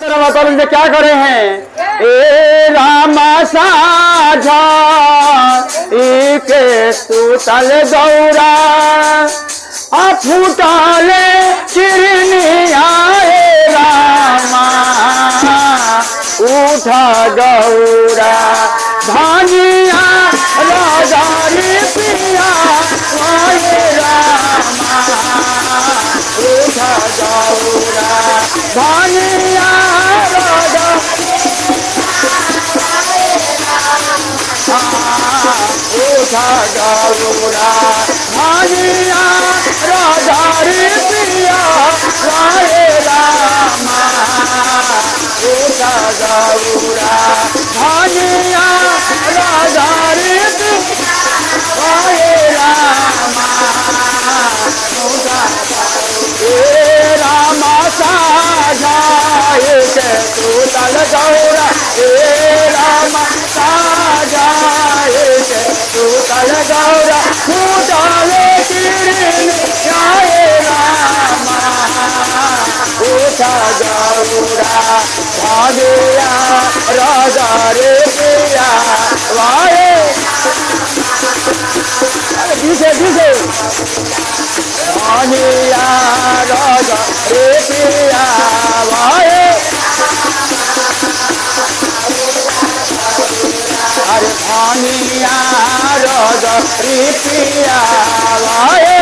ने क्या करे हैं ए रामा साझा एक सुतल गौरा फूटाले चिरनिया रामा उठा गौरा धानिया राजारी पिया रामा उठा गौरा धानिया राजा उठा गौरा धानिया राजारी पिया रामा उठा गौरा धानिया राजारी रामा साझा सुतल गौरा रामा साझा सुतल गौरा फूटाले किरण रामा उठा गौरा भागिया राजा रे पिया वाए पीछे पीछे भागिया राजा रे पिया वाए अरे भानिया राजा रे पिया वाए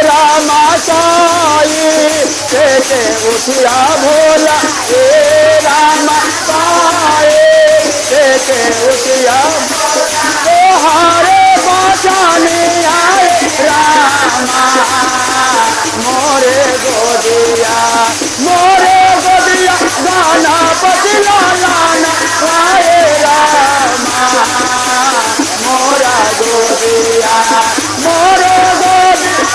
रामा साई से उठिया भोला रामा साई से उठिया हारे बचाने आए रामा मोरे गोदिया गाना बदला लाना आए रामा मोरा गोदिया मोरे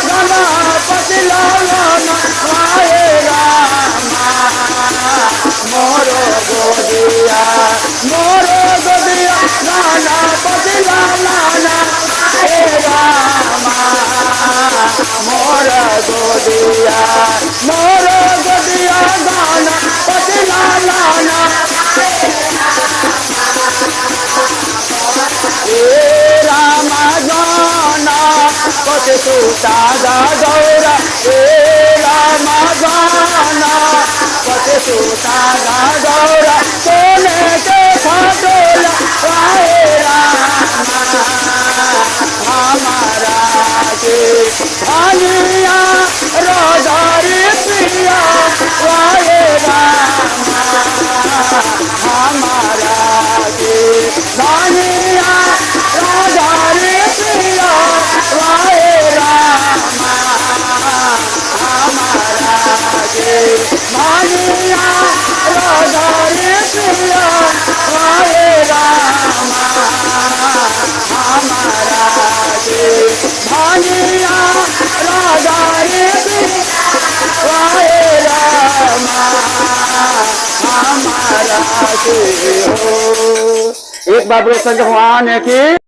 गाना बदला लाना आए रामा मोरो गोदिया गाना बदला लाना आए रामा मोरा गोदिया गाना बदला लाना रामा गाना पत सुता गौरा रामा गाना पत सुता गौरा सोने के खटोला रामा हमारा के भानिया रोजारी पिया रामा हमारा के भानिया रोजारी पिया रामा हमारा के भानिया रोजारी पिया रामा हमारा के भानिया रोजारी रामा हमारा के हो। एक बार बोलो शंकर भगवान की।